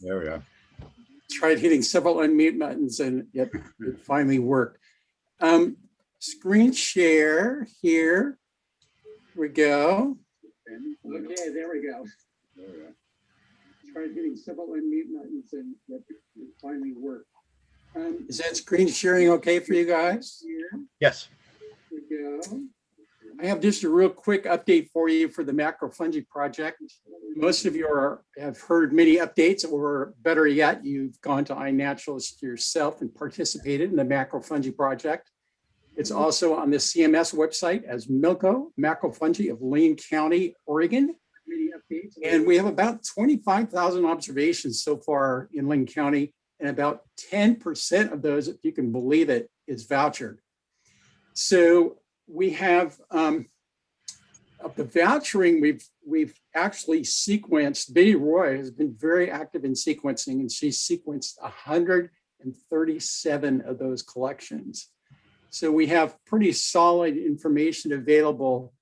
There we are. Tried hitting several unmute buttons and it finally worked. Screen share here. We go. Okay, there we go. Tried hitting several unmute buttons and it finally worked. Is that screen sharing okay for you guys? Yes. Here we go. I have just a real quick update for you for the macrofungi project. Most of you have heard many updates, or better yet, you've gone to iNaturalist yourself and participated in the macrofungi project. It's also on the CMS website as MILCO, Macrofungi of Lane County, Oregon. And we have about 25,000 observations so far in Lane County, and about 10% of those, if you can believe it, is vouchered. So we have of the vouchering, we've actually sequenced. Betty Roy has been very active in sequencing, and she's sequenced 137 of those collections. So we have pretty solid information available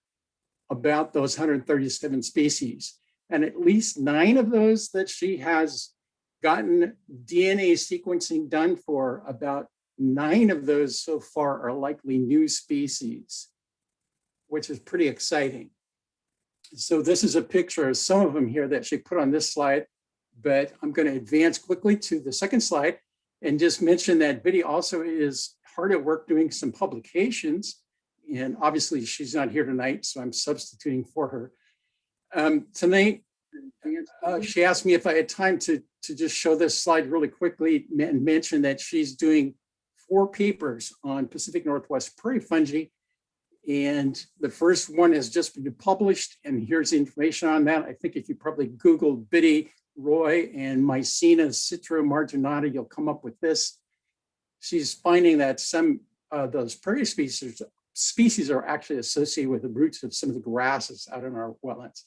about those 137 species. And at least 9 of those that she has gotten DNA sequencing done for, about 9 of those so far are likely new species, which is pretty exciting. So this is a picture of some of them here that she put on this slide, but I'm going to advance quickly to the second slide and just mention that Biddy also is hard at work doing some publications. And obviously she's not here tonight, so I'm substituting for her. Tonight, she asked me if I had time to just show this slide really quickly and mention that she's doing 4 papers on Pacific Northwest prairie fungi. And the first one has just been published, and here's the information on that. I think if you probably Google Biddy Roy and Mycena citromarginata, you'll come up with this. She's finding that some of those prairie species are actually associated with the roots of some of the grasses out in our wetlands.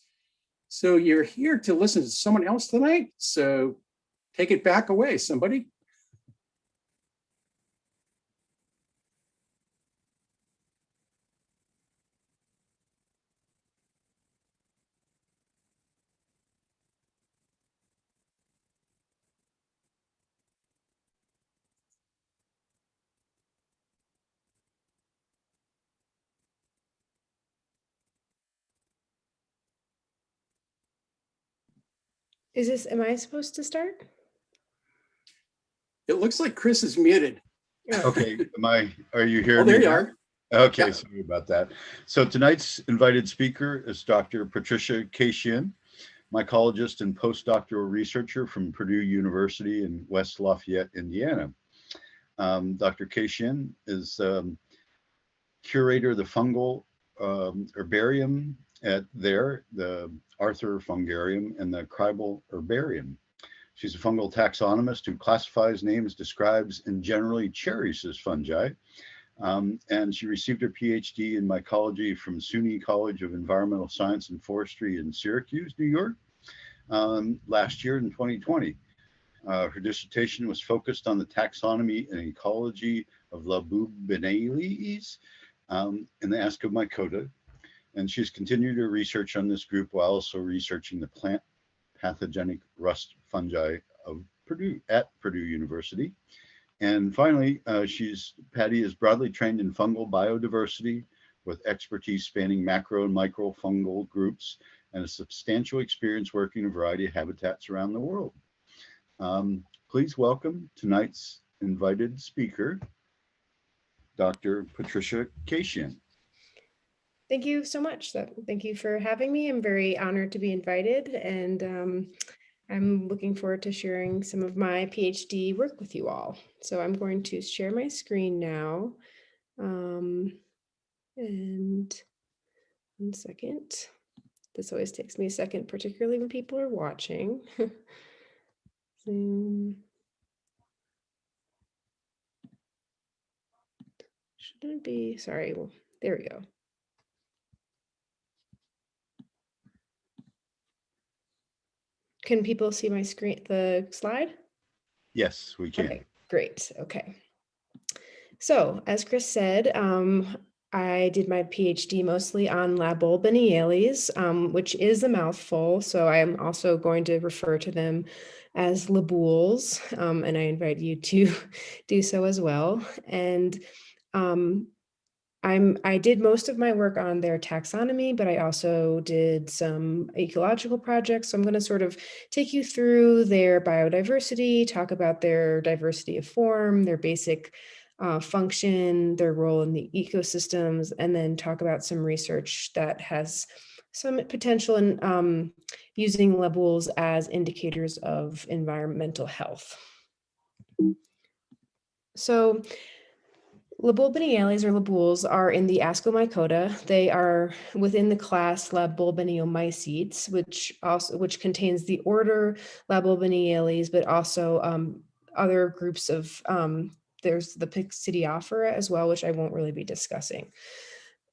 So you're here to listen to someone else tonight. So take it back away, somebody. Am I supposed to start? It looks like Chris is muted. Okay, are you here? Oh, there you are. Okay, Yeah. Sorry about that. So tonight's invited speaker is Dr. Patricia Kasian, mycologist and postdoctoral researcher from Purdue University in West Lafayette, Indiana. Dr. Kaishian is curator of the fungal herbarium at the Arthur Fungarium and the Kribel Herbarium. She's a fungal taxonomist who classifies, names, describes, and generally cherishes fungi. And she received her PhD in mycology from SUNY College of Environmental Science and Forestry in Syracuse, New York, last year in 2020. Her dissertation was focused on the taxonomy and ecology of Laboulbeniales in the Ascomycota. And she's continued her research on this group while also researching the plant pathogenic rust fungi of Purdue University. And finally, Patty is broadly trained in fungal biodiversity with expertise spanning macro and micro fungal groups and a substantial experience working in a variety of habitats around the world. Please welcome tonight's invited speaker, Dr. Patricia Kasian. Thank you so much. Thank you for having me. I'm very honored to be invited, and I'm looking forward to sharing some of my PhD work with you all. So I'm going to share my screen now. And 1 second. This always takes me a second, particularly when people are watching. Zoom. Shouldn't it be? Sorry. Well, there we go. Can people see my screen, the slide? Yes, we can. Okay, great. Okay. So as Chris said, I did my PhD mostly on Laboulbeniales, which is a mouthful. So I am also going to refer to them as Labouls, and I invite you to do so as well. And I did most of my work on their taxonomy, but I also did some ecological projects. So I'm going to sort of take you through their biodiversity, talk about their diversity of form, their basic function, their role in the ecosystems, and then talk about some research that has some potential in using Laboulbeniales as indicators of environmental health. So Laboulbeniales or Laboulbeniales are in the Ascomycota. They are within the class Laboulbeniomycetes, which contains the order Laboulbeniales, but also other groups of there's the Pyxidiophora as well, which I won't really be discussing.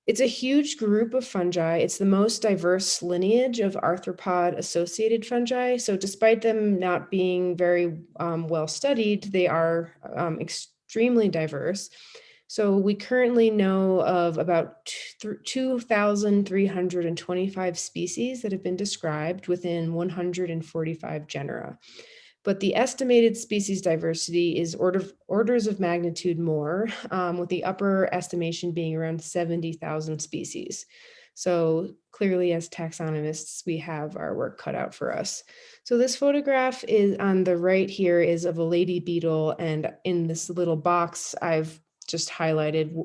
It's a huge group of fungi. It's the most diverse lineage of arthropod-associated fungi. So despite them not being very well studied, they are extremely diverse. So we currently know of about 2,325 species that have been described within 145 genera. But the estimated species diversity is orders of magnitude more, with the upper estimation being around 70,000 species. So clearly, as taxonomists, we have our work cut out for us. So this photograph is on the right here is of a lady beetle, and in this little box, I've just highlighted,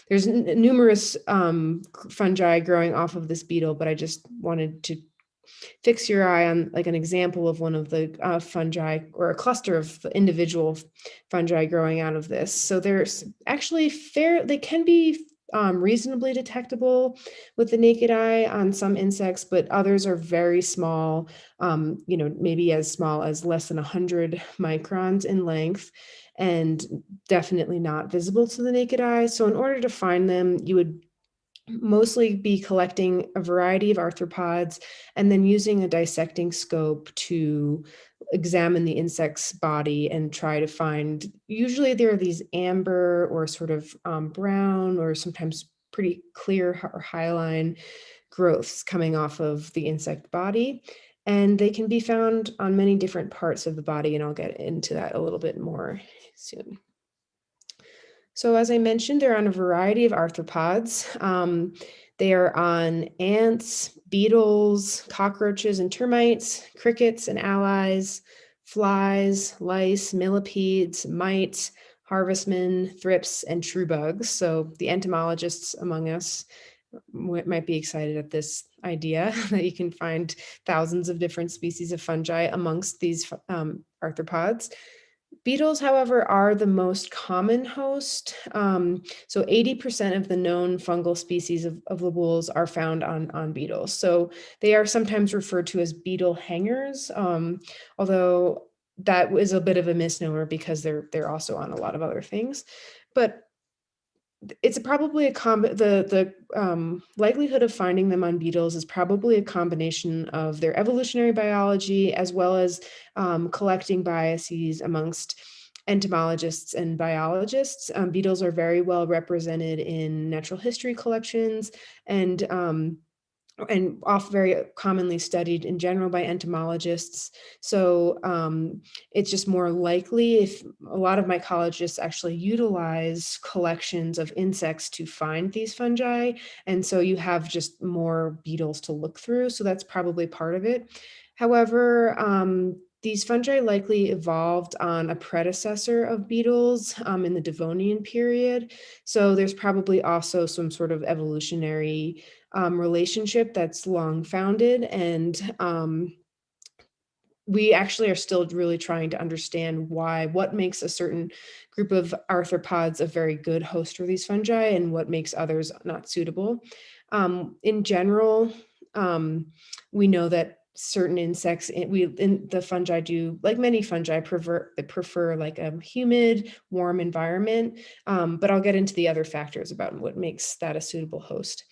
there's numerous fungi growing off of this beetle, but I just wanted to fix your eye on like an example of one of the fungi or a cluster of individual fungi growing out of this. So there's actually they can be reasonably detectable with the naked eye on some insects, but others are very small, maybe as small as less than 100 microns in length, and definitely not visible to the naked eye. So in order to find them, you would mostly be collecting a variety of arthropods and then using a dissecting scope to examine the insect's body and try to find, usually there are these amber or sort of brown or sometimes pretty clear or hyaline growths coming off of the insect body. And they can be found on many different parts of the body, and I'll get into that a little bit more soon. So as I mentioned, they're on a variety of arthropods. They are on ants, beetles, cockroaches and termites, crickets and allies, flies, lice, millipedes, mites, harvestmen, thrips, and true bugs. So the entomologists among us might be excited at this idea that you can find thousands of different species of fungi amongst these arthropods. Beetles, however, are the most common host. So 80% of the known fungal species of Laboulbeniales are found on beetles. So they are sometimes referred to as beetle hangers, although that is a bit of a misnomer because they're also on a lot of other things. But it's probably the likelihood of finding them on beetles is probably a combination of their evolutionary biology as well as collecting biases amongst entomologists and biologists. Beetles are very well represented in natural history collections and very commonly studied in general by entomologists. So it's just more likely if a lot of mycologists actually utilize collections of insects to find these fungi. And so you have just more beetles to look through. So that's probably part of it. However, these fungi likely evolved on a predecessor of beetles in the Devonian period. So there's probably also some sort of evolutionary relationship that's long founded, and we actually are still really trying to understand what makes a certain group of arthropods a very good host for these fungi and what makes others not suitable. In general, we know that certain insects, the fungi do, like many fungi, prefer like a humid, warm environment, but I'll get into the other factors about what makes that a suitable host.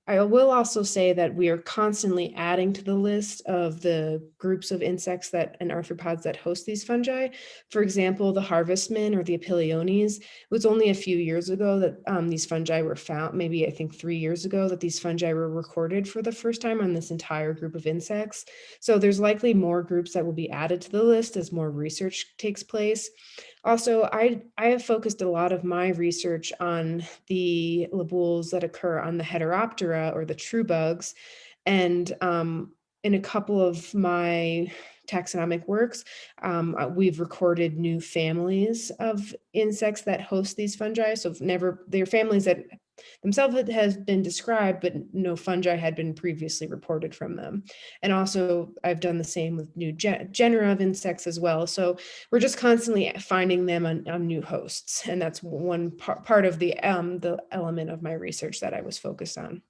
I will also say that we are constantly adding to the list of the groups of insects that and arthropods that host these fungi. For example, the harvestmen or the Apiliones, it was only a few years ago that these fungi were found, maybe I think 3 years ago, that these fungi were recorded for the first time on this entire group of insects. So there's likely more groups that will be added to the list as more research takes place. Also, I have focused a lot of my research on the labules that occur on the Heteroptera or the true bugs. And in a couple of my taxonomic works, we've recorded new families of insects that host these fungi. So they're families that themselves has been described, but no fungi had been previously reported from them. And also I've done the same with new genera of insects as well. So we're just constantly finding them on new hosts. And that's one part of the element of my research that I was focused on.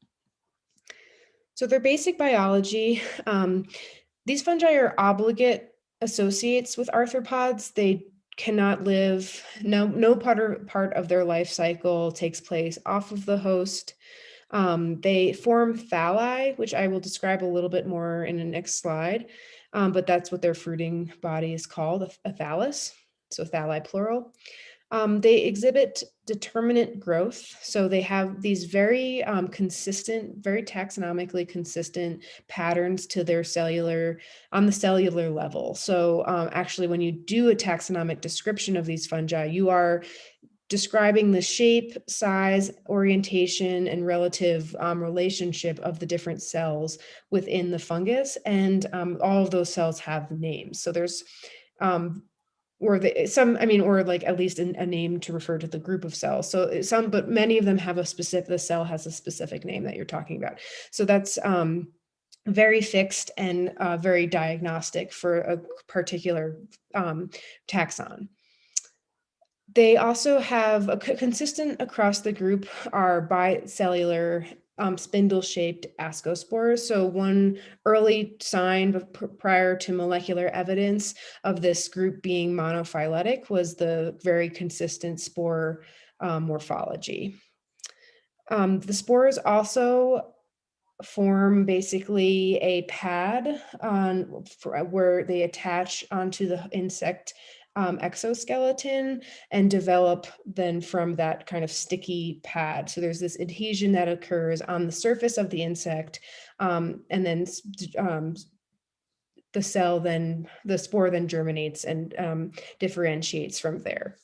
So their basic biology, these fungi are obligate associates with arthropods. They cannot live, no part of their life cycle takes place off of the host. They form thalli, which I will describe a little bit more in the next slide, but that's what their fruiting body is called, a thallus, so thalli plural. They exhibit determinate growth. So they have these very consistent, very taxonomically consistent patterns to their on the cellular level. So actually, when you do a taxonomic description of these fungi, you are describing the shape, size, orientation, and relative relationship of the different cells within the fungus. And all of those cells have names. So there's or like at least a name to refer to the group of cells. So but many of them have the cell has a specific name that you're talking about. So that's very fixed and very diagnostic for a particular taxon. They also have a consistent across the group are bicellular spindle-shaped ascospores. So one early sign prior to molecular evidence of this group being monophyletic was the very consistent spore morphology. The spores also form basically a pad where they attach onto the insect exoskeleton and develop then from that kind of sticky pad. So there's this adhesion that occurs on the surface of the insect, and then the spore then germinates and differentiates from there.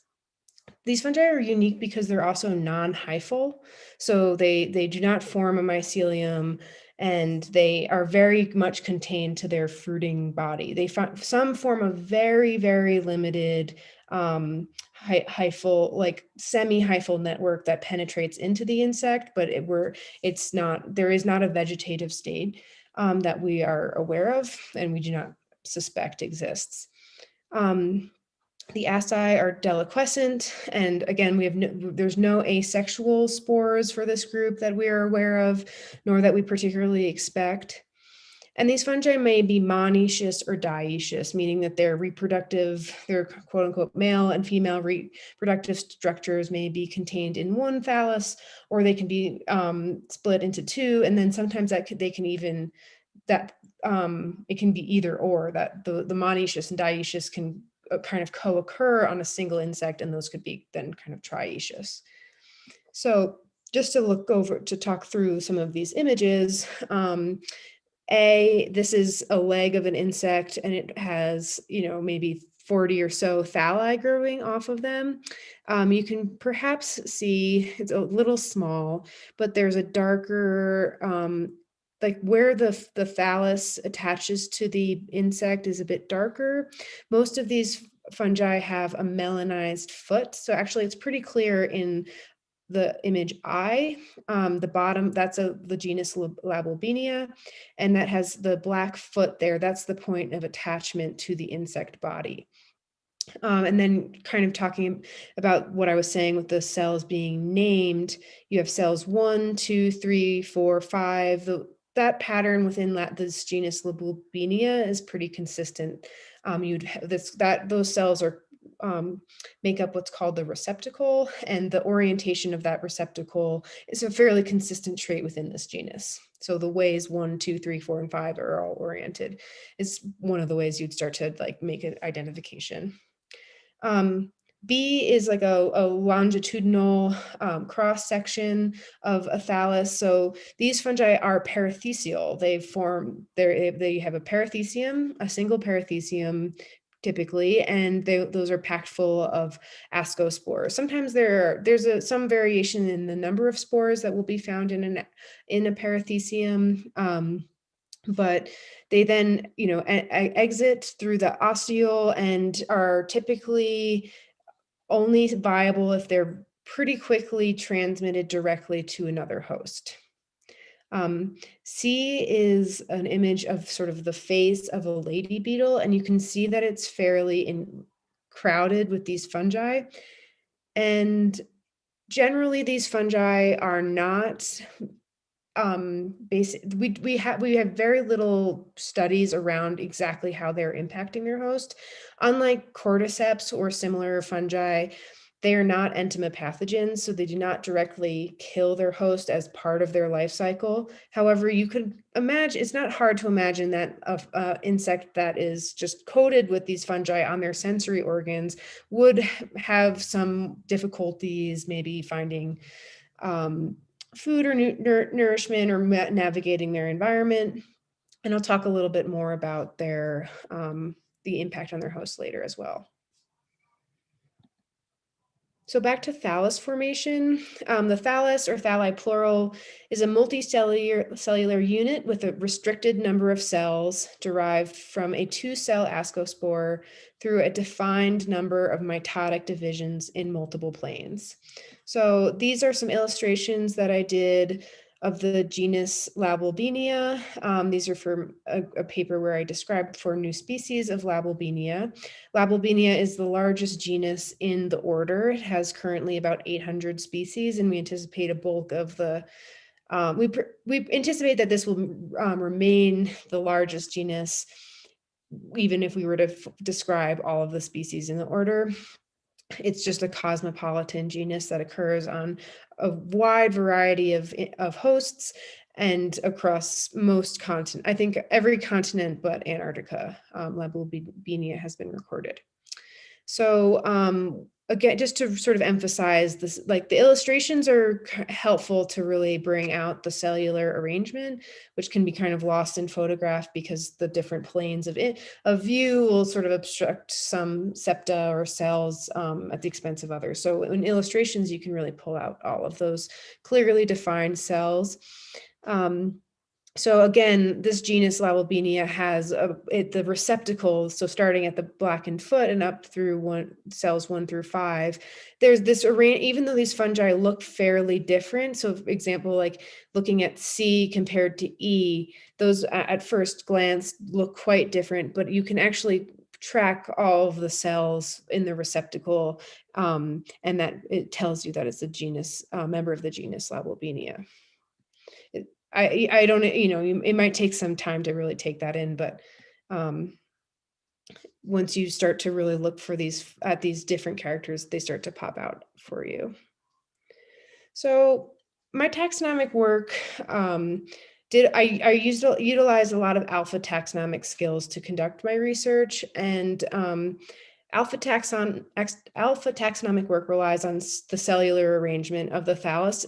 These fungi are unique because they're also non-hyphal, so they do not form a mycelium, and they are very much contained to their fruiting body. They some form a very, very limited hyphal, like semi-hyphal network that penetrates into the insect, but there is not a vegetative state that we are aware of, and we do not suspect exists. The asci are deliquescent, and again, there's no asexual spores for this group that we are aware of, nor that we particularly expect. And these fungi may be monoecious or dioecious, meaning that their quote unquote male and female reproductive structures may be contained in one thallus, or they can be split into two, and then sometimes it can be either or, that the monoecious and dioecious can kind of co-occur on a single insect, and those could be then kind of trioecious. So just to talk through some of these images, this is a leg of an insect, and it has, maybe 40 or so thalli growing off of them. You can perhaps see it's a little small, but there's a darker, like where the thallus attaches to the insect is a bit darker. Most of these fungi have a melanized foot. So actually it's pretty clear in the image I, the bottom, that's the genus Laboulbenia, and that has the black foot there. That's the point of attachment to the insect body. And then kind of talking about what I was saying with the cells being named, you have cells 1, 2, 3, 4, 5. That pattern within this genus Laboulbenia is pretty consistent. Those cells are make up what's called the receptacle, and the orientation of that receptacle is a fairly consistent trait within this genus. So the ways 1, 2, 3, 4, and 5 are all oriented is one of the ways you'd start to like make an identification. B is like a longitudinal cross section of a thallus. So these fungi are parathecial. They have a parathecium, a single parathecium typically, and those are packed full of ascospores. Sometimes there's some variation in the number of spores that will be found in a parathecium. But they then, exit through the ostiole and are typically only viable if they're pretty quickly transmitted directly to another host. C is an image of sort of the face of a lady beetle, and you can see that it's fairly crowded with these fungi. And generally, these fungi are not we have very little studies around exactly how they're impacting their host. Unlike cordyceps or similar fungi, they are not entomopathogens, so they do not directly kill their host as part of their life cycle. However, you could imagine, it's not hard to imagine that an insect that is just coated with these fungi on their sensory organs would have some difficulties maybe finding food or nourishment or navigating their environment. And I'll talk a little bit more about the impact on their host later as well. So back to Phallus formation. The thallus, or thalli plural, is a multicellular unit with a restricted number of cells derived from a 2-cell ascospore through a defined number of mitotic divisions in multiple planes. So these are some illustrations that I did of the genus Laboulbenia. These are from a paper where I described 4 new species of Laboulbenia. Laboulbenia is the largest genus in the order. It has currently about 800 species, and we anticipate a bulk of the, we anticipate that this will remain the largest genus, even if we were to describe all of the species in the order. It's just a cosmopolitan genus that occurs on a wide variety of hosts and across most continents. I think every continent but Antarctica, Laboulbenia has been recorded. So again, just to sort of emphasize this, like the illustrations are helpful to really bring out the cellular arrangement, which can be kind of lost in photograph because the different planes of view will sort of obstruct some septa or cells at the expense of others. So in illustrations, you can really pull out all of those clearly defined cells. So again, this genus Laboulbenia has the receptacle, so starting at the blackened foot and up through cells 1 through 5, there's this array, even though these fungi look fairly different. So for example, like looking at C compared to E, those at first glance look quite different, but you can actually track all of the cells in the receptacle, and that it tells you that it's a genus, member of the genus Laboulbenia. I don't, it might take some time to really take that in, but once you start to really look for these different characters, they start to pop out for you. So my taxonomic work, I utilized a lot of alpha taxonomic skills to conduct my research, and alpha taxonomic work relies on the cellular arrangement of the thallus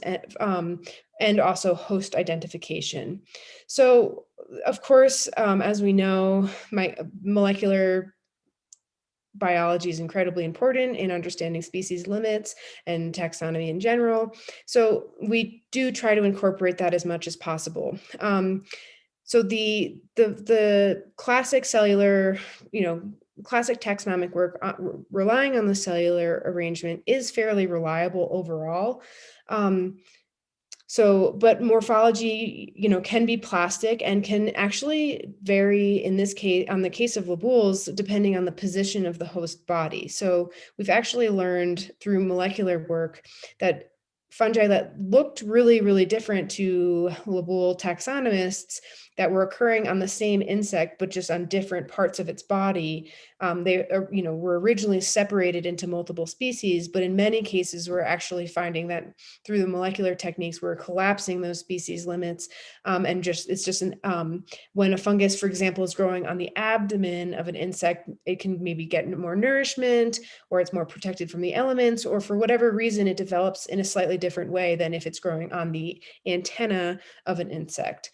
and also host identification. So, of course, as we know, my molecular biology is incredibly important in understanding species limits and taxonomy in general. So we do try to incorporate that as much as possible. So the classic cellular, classic taxonomic work relying on the cellular arrangement is fairly reliable overall. But morphology, can be plastic and can actually vary in this case, on the case of Labouls, depending on the position of the host body. So we've actually learned through molecular work that fungi that looked really, really different to Laboul taxonomists that were occurring on the same insect, but just on different parts of its body. They were originally separated into multiple species, but in many cases, we're actually finding that through the molecular techniques, we're collapsing those species limits. And it's just when a fungus, for example, is growing on the abdomen of an insect, it can maybe get more nourishment, or it's more protected from the elements, or for whatever reason, it develops in a slightly different way than if it's growing on the antenna of an insect.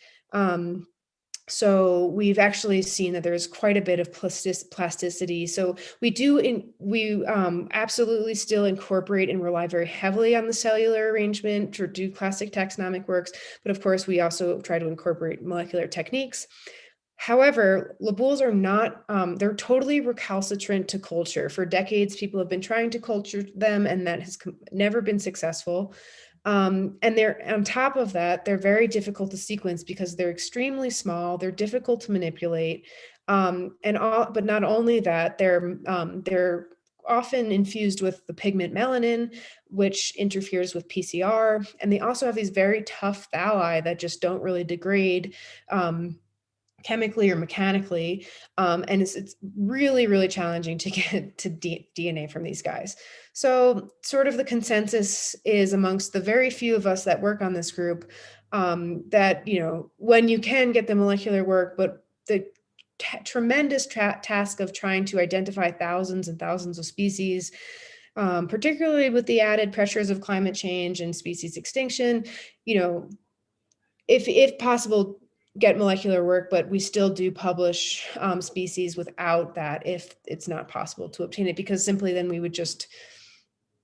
So we've actually seen that there's quite a bit of plasticity. So we absolutely still incorporate and rely very heavily on the cellular arrangement to do classic taxonomic works. But of course, we also try to incorporate molecular techniques. However, Labouls are not, they're totally recalcitrant to culture. For decades, people have been trying to culture them, and that has never been successful. And they're on top of that, they're very difficult to sequence because they're extremely small, they're difficult to manipulate. But not only that, they're often infused with the pigment melanin, which interferes with PCR. And they also have these very tough thalli that just don't really degrade chemically or mechanically. And it's really, really challenging to get to DNA from these guys. So sort of the consensus is amongst the very few of us that work on this group that, when you can get the molecular work, but the tremendous task of trying to identify thousands and thousands of species, particularly with the added pressures of climate change and species extinction, if possible, get molecular work, but we still do publish species without that if it's not possible to obtain it, because simply then we would just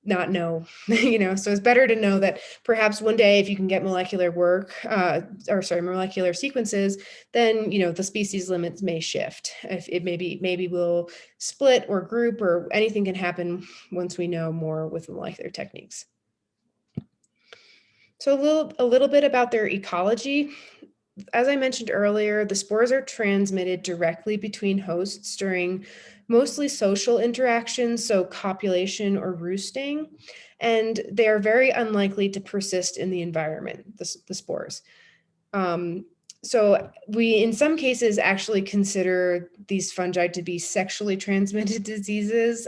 not know, so it's better to know that perhaps one day if you can get molecular work, molecular sequences, then, the species limits may shift. If it maybe will split or group, or anything can happen once we know more with molecular techniques. So a little bit about their ecology. As I mentioned earlier, the spores are transmitted directly between hosts during mostly social interactions, so copulation or roosting, and they are very unlikely to persist in the environment, the spores. So we, in some cases, actually consider these fungi to be sexually transmitted diseases.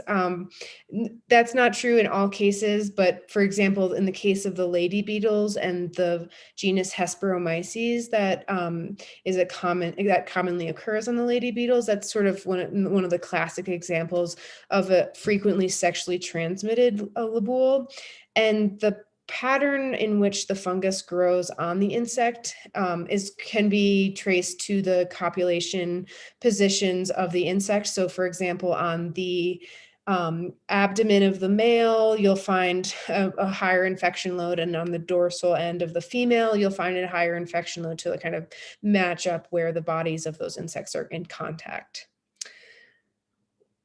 That's not true in all cases, but for example, in the case of the lady beetles and the genus Hesperomyces, that commonly occurs on the lady beetles, that's sort of one of the classic examples of a frequently sexually transmitted Laboul. And the pattern in which the fungus grows on the insect can be traced to the copulation positions of the insect. So for example, on the abdomen of the male, you'll find a higher infection load, and on the dorsal end of the female, you'll find a higher infection load to kind of match up where the bodies of those insects are in contact.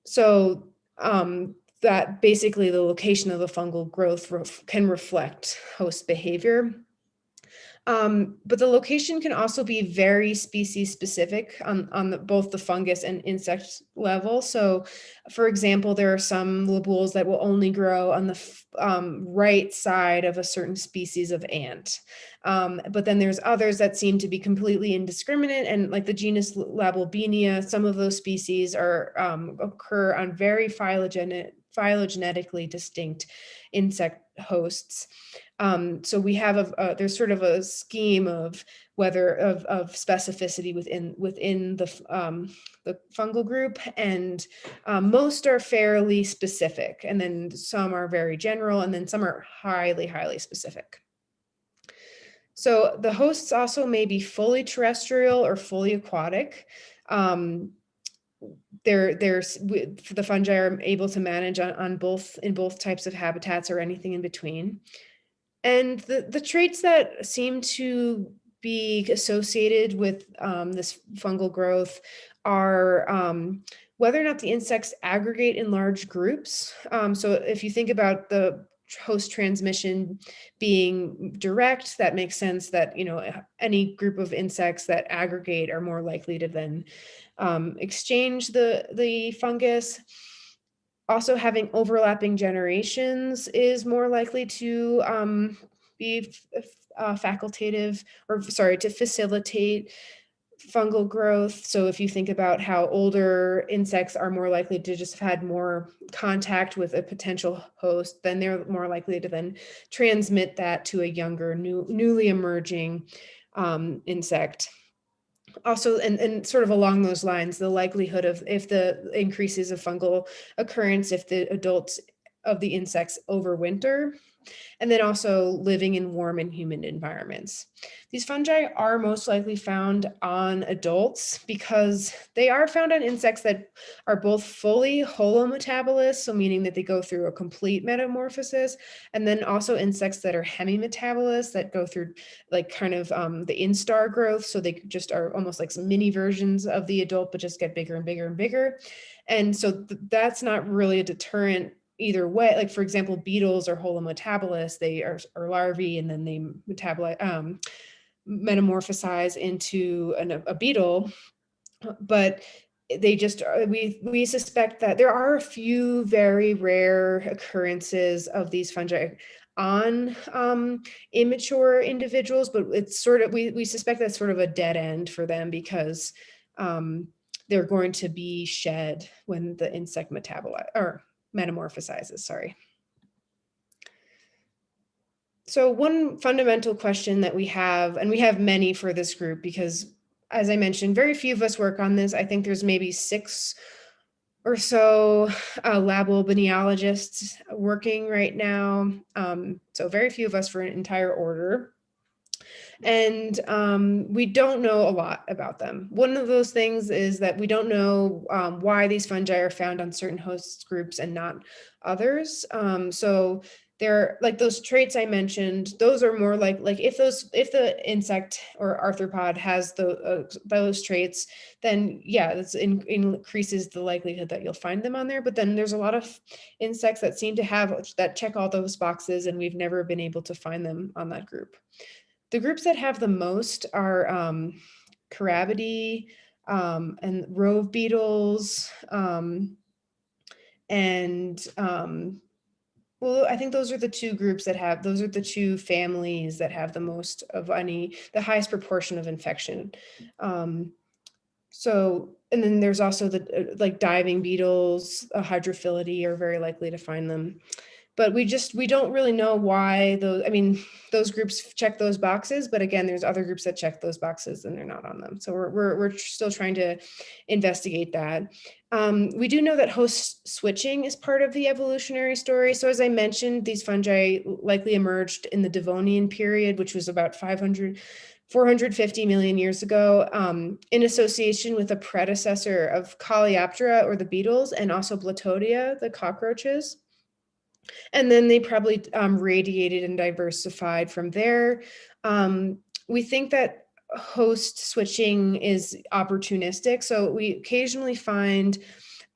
So that basically the location of the fungal growth can reflect host behavior. But the location can also be very species specific on both the fungus and insect level. So for example, there are some Labouls that will only grow on the right side of a certain species of ant. But then there's others that seem to be completely indiscriminate, and like the genus Laboulbenia, some of those species occur on very phylogenetically distinct insect hosts. So we have there's sort of a scheme of specificity within the fungal group, and most are fairly specific, and then some are very general, and then some are highly, highly specific. So the hosts also may be fully terrestrial or fully aquatic. The fungi are able to manage in both types of habitats or anything in between. And the traits that seem to be associated with this fungal growth are whether or not the insects aggregate in large groups. So if you think about the host transmission being direct, that makes sense that any group of insects that aggregate are more likely to then exchange the fungus. Also, having overlapping generations is more likely to be facultative, to facilitate fungal growth. So if you think about how older insects are more likely to just have had more contact with a potential host, then they're more likely to then transmit that to a younger, newly emerging insect. Also, and sort of along those lines, the likelihood of if the increases of fungal occurrence, if the adults of the insects overwinter, and then also living in warm and humid environments. These fungi are most likely found on adults because they are found on insects that are both fully holometabolists, so meaning that they go through a complete metamorphosis, and then also insects that are hemimetabolists that go through like kind of the instar growth, so they just are almost like some mini versions of the adult, but just get bigger and bigger and bigger. And so that's not really a deterrent either way. Like for example, beetles are holometabolists, they are larvae, and then they metabolize, metamorphosize into a beetle, but they just we suspect that there are a few very rare occurrences of these fungi on immature individuals, but it's sort of we suspect that's sort of a dead end for them because they're going to be shed when the insect metamorphosizes, sorry. So one fundamental question that we have, and we have many for this group because, as I mentioned, very few of us work on this. I think there's maybe 6 or so Laboulbeniologists working right now. So very few of us for an entire order. And we don't know a lot about them. One of those things is that we don't know why these fungi are found on certain host groups and not others. So they're like those traits I mentioned, those are more like if the insect or arthropod has those traits, then yeah, this increases the likelihood that you'll find them on there. But then there's a lot of insects that seem to have that check all those boxes, and we've never been able to find them on that group. The groups that have the most are Carabidae and rove beetles, well, I think those are the 2 groups that have, those are the 2 families that have the most of the highest proportion of infection. So, and then there's also the like diving beetles, hydrophilidae are very likely to find them. But we don't really know why those groups check those boxes, but again, there's other groups that check those boxes and they're not on them. So we're still trying to investigate that. We do know that host switching is part of the evolutionary story. So as I mentioned, these fungi likely emerged in the Devonian period, which was about 450 million years ago, in association with a predecessor of Coleoptera or the beetles, and also Blatodia, the cockroaches. And then they probably radiated and diversified from there. We think that host switching is opportunistic. So we occasionally find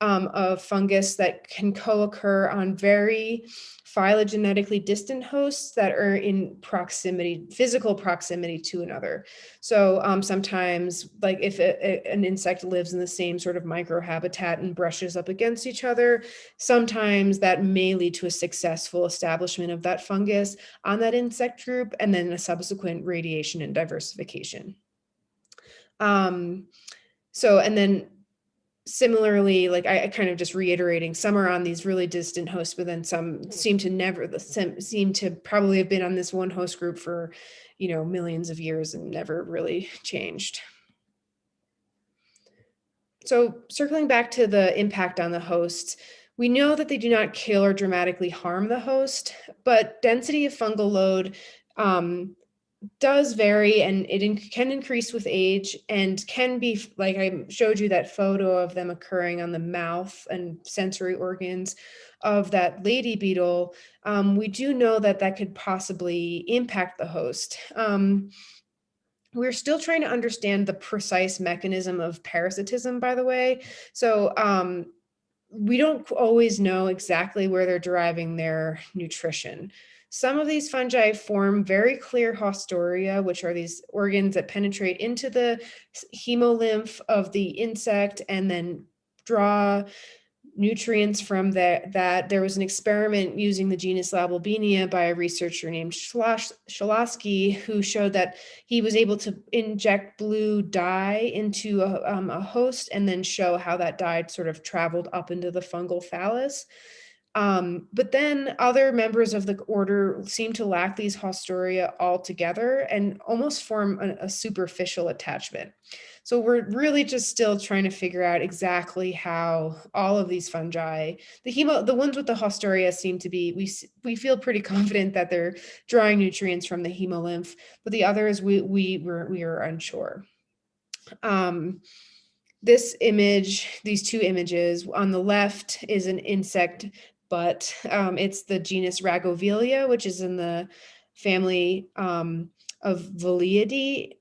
a fungus that can co-occur on very phylogenetically distant hosts that are in physical proximity to another. So sometimes, like if an insect lives in the same sort of microhabitat and brushes up against each other, sometimes that may lead to a successful establishment of that fungus on that insect group, and then a subsequent radiation and diversification. And then similarly, like I kind of just reiterating, some are on these really distant hosts, but then some seem to probably have been on this one host group for, millions of years and never really changed. So circling back to the impact on the host, we know that they do not kill or dramatically harm the host, but density of fungal load does vary, and it can increase with age, and can be, like I showed you that photo of them occurring on the mouth and sensory organs of that lady beetle. We do know that could possibly impact the host. We're still trying to understand the precise mechanism of parasitism, by the way. So we don't always know exactly where they're deriving their nutrition. Some of these fungi form very clear haustoria, which are these organs that penetrate into the hemolymph of the insect and then draw nutrients from that. There was an experiment using the genus Laboulbenia by a researcher named Sholosky, who showed that he was able to inject blue dye into a host and then show how that dye sort of traveled up into the fungal thallus. But then other members of the order seem to lack these haustoria altogether and almost form a superficial attachment. So we're really just still trying to figure out exactly how all of these fungi, the ones with the haustoria seem to be, we feel pretty confident that they're drawing nutrients from the hemolymph, but the others we are unsure. This image, these two images, on the left is an insect, but it's the genus Ragovelia, which is in the family of Veliidae,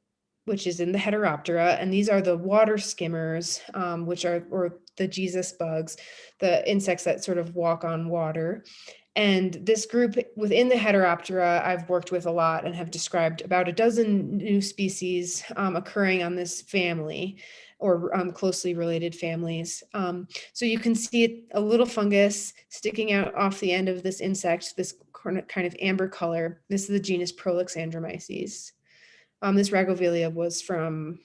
which is in the Heteroptera. And these are the water skimmers, or the Jesus bugs, the insects that sort of walk on water. And this group within the Heteroptera, I've worked with a lot and have described about a dozen new species occurring on this family, or closely related families. So you can see a little fungus sticking out off the end of this insect, this kind of amber color. This is the genus Prolexandromyces. This Ragovelia was from,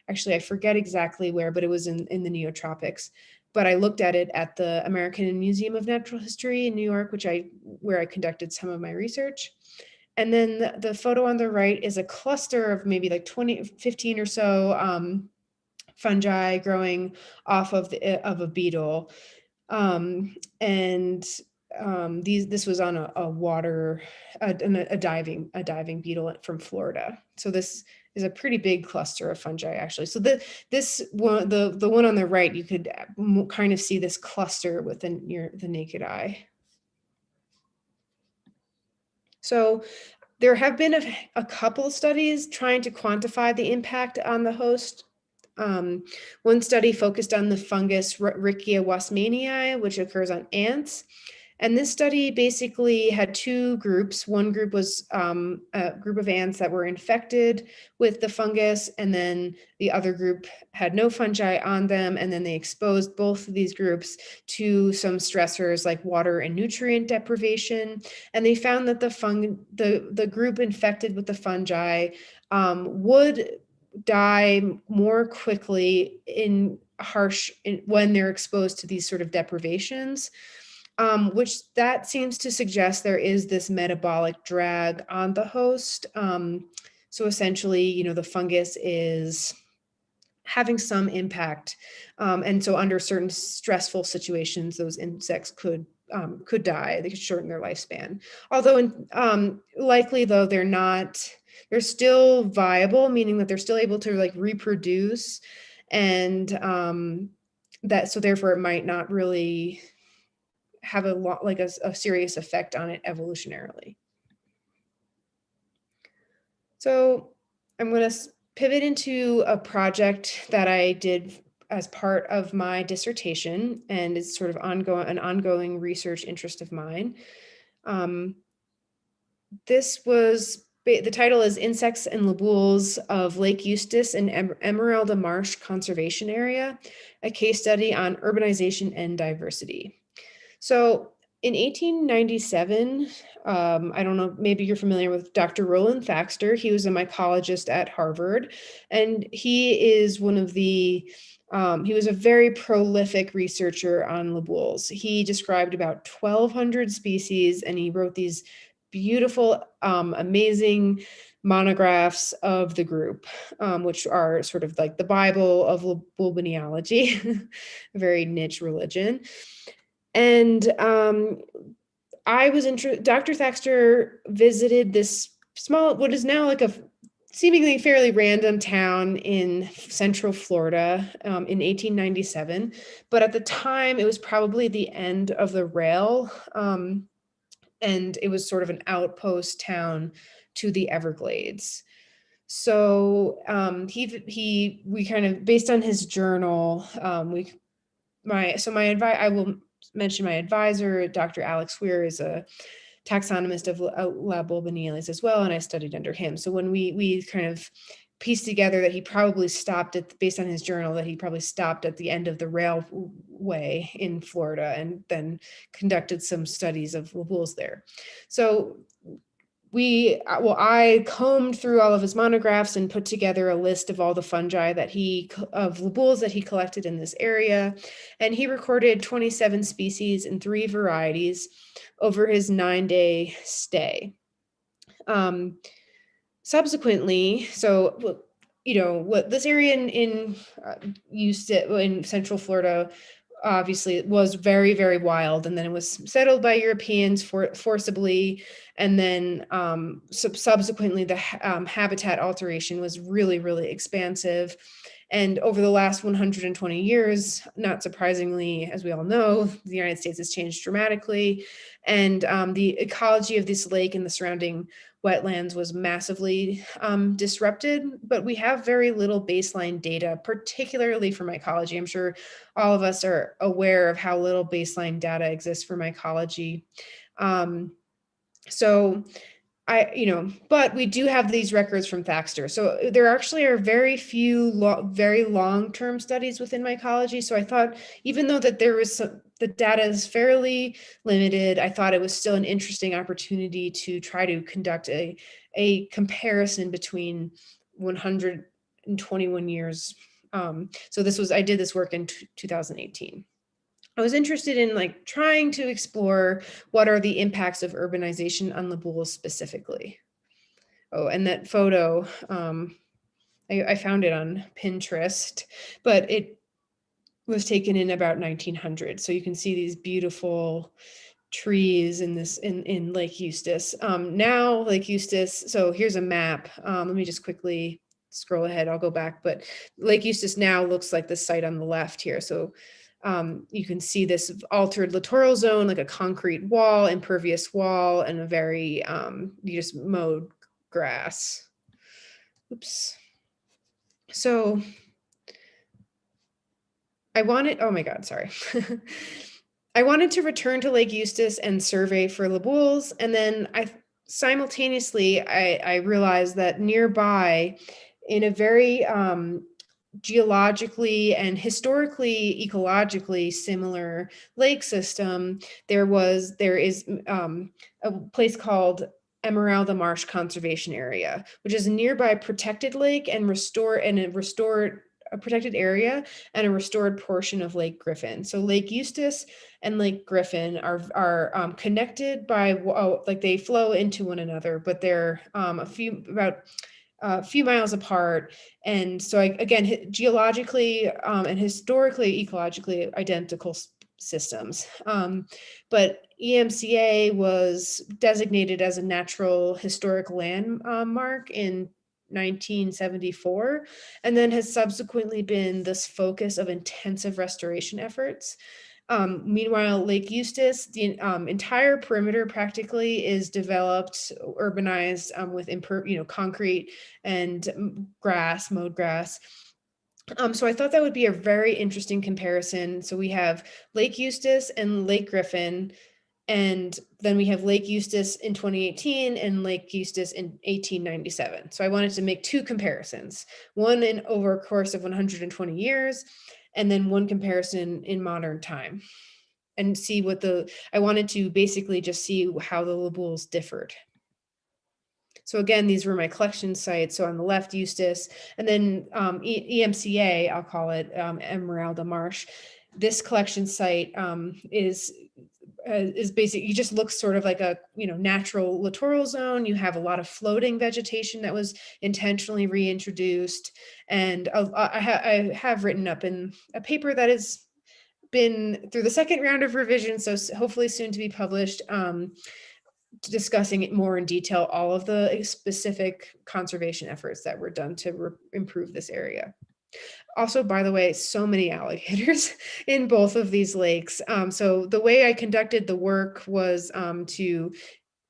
actually, I forget exactly where, but it was in the Neotropics. But I looked at it at the American Museum of Natural History in New York, where I conducted some of my research. And then the photo on the right is a cluster of maybe like 15 or so fungi growing off of a beetle, this was on a diving beetle from Florida. So this is a pretty big cluster of fungi, actually. So the one on the right, you could kind of see this cluster within the naked eye. So there have been a couple studies trying to quantify the impact on the host. One study focused on the fungus Riccia wasmanii, which occurs on ants. And this study basically had two groups. One group was a group of ants that were infected with the fungus, and then the other group had no fungi on them, and then they exposed both of these groups to some stressors like water and nutrient deprivation. And they found that the group infected with the fungi would die more quickly when they're exposed to these sort of deprivations. Which that seems to suggest there is this metabolic drag on the host. So essentially, the fungus is having some impact. And so under certain stressful situations, those insects could die. They could shorten their lifespan. Although likely though, they're still viable, meaning that they're still able to like reproduce, and so therefore it might not really have a serious effect on it evolutionarily. So I'm going to pivot into a project that I did as part of my dissertation, and it's sort of an ongoing research interest of mine. The title is Insects and Laboules of Lake Eustis and Emeralda Marsh Conservation Area, a case study on urbanization and diversity. So in 1897, I don't know, maybe you're familiar with Dr. Roland Thaxter. He was a mycologist at Harvard, and he is he was a very prolific researcher on laboules. He described about 1,200 species, and he wrote these beautiful, amazing monographs of the group, which are sort of like the Bible of Laboulbeniology, a very niche religion. And Dr. Thaxter visited this what is now like a seemingly fairly random town in central Florida in 1897. But at the time, it was probably the end of the rail. And it was sort of an outpost town to the Everglades. So we kind of, based on his journal, I will mention my advisor, Dr. Alex Weir, is a taxonomist of Laboulbeniales as well, and I studied under him. So when we kind of pieced together that he probably stopped at, based on his journal, that he probably stopped at the end of the railway in Florida and then conducted some studies of Laboul's there. So I combed through all of his monographs and put together a list of all the fungi of Laboul's that he collected in this area. And he recorded 27 species and 3 varieties over his 9-day stay. Subsequently, so, what this area in Central Florida, obviously it was very, very wild, and then it was settled by Europeans forcibly, and then subsequently the habitat alteration was really, really expansive. And over the last 120 years, not surprisingly, as we all know, the United States has changed dramatically, and the ecology of this lake and the surrounding wetlands was massively disrupted, but we have very little baseline data, particularly for mycology. I'm sure all of us are aware of how little baseline data exists for mycology. But we do have these records from Thaxter. So there actually are very few very long-term studies within mycology. So I thought, even though that the data is fairly limited, I thought it was still an interesting opportunity to try to conduct a comparison between 121 years. So I did this work in 2018. I was interested in trying to explore what are the impacts of urbanization on Laboul's specifically. Oh, and that photo, I found it on Pinterest, but it was taken in about 1900. So you can see these beautiful trees in Lake Eustis. Now Lake Eustis, so here's a map. Let me just quickly scroll ahead. I'll go back, but Lake Eustis now looks like the site on the left here. So you can see this altered littoral zone, like a concrete wall, impervious wall, and a very, you just mowed grass. Oops. So oh my God, sorry. I wanted to return to Lake Eustis and survey for Laboul's, and then simultaneously I realized that nearby, in a very geologically and historically ecologically similar lake system, there is a place called Emerald Marsh Conservation Area, which is a nearby protected lake and a protected area and a restored portion of Lake Griffin. So Lake Eustis and Lake Griffin are connected by they flow into one another, but they're about a few miles apart. And so again, geologically and historically, ecologically identical systems. But EMCA was designated as a natural historic landmark in 1974, and then has subsequently been this focus of intensive restoration efforts. Meanwhile, Lake Eustis, the entire perimeter practically is developed, urbanized with concrete and grass, mowed grass. So I thought that would be a very interesting comparison. So we have Lake Eustis and Lake Griffin, and then we have Lake Eustis in 2018 and Lake Eustis in 1897. So I wanted to make 2 comparisons, one over a course of 120 years, and then one comparison in modern time, and see I wanted to basically just see how the Laboul's differed. So again, these were my collection sites. So on the left, Eustis, and then EMCA, I'll call it Emerald Marsh. This collection site is basically, it just looks sort of like a natural littoral zone. You have a lot of floating vegetation that was intentionally reintroduced, and I have written up in a paper that has been through the 2nd round of revision, so hopefully soon to be published, discussing it more in detail, all of the specific conservation efforts that were done to improve this area. Also, by the way, so many alligators in both of these lakes. So the way I conducted the work was to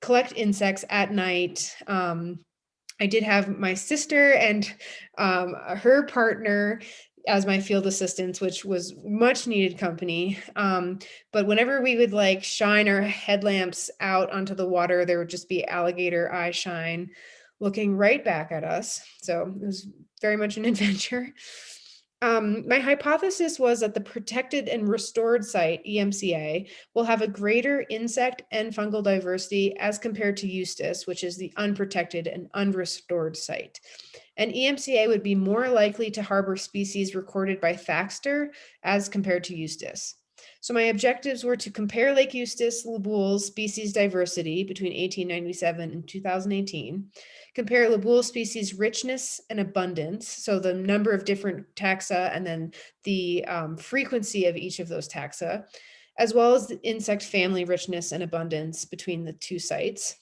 collect insects at night. I did have my sister and her partner as my field assistants, which was much needed company. But whenever we would shine our headlamps out onto the water, there would just be alligator eye shine looking right back at us. So it was very much an adventure. My hypothesis was that the protected and restored site, EMCA, will have a greater insect and fungal diversity as compared to Eustace, which is the unprotected and unrestored site. And EMCA would be more likely to harbor species recorded by Thaxter as compared to Eustace. So my objectives were to compare Lake Eustace Laboul's species diversity between 1897 and 2018, compare Laboul species richness and abundance, so the number of different taxa and then the frequency of each of those taxa, as well as the insect family richness and abundance between the two sites.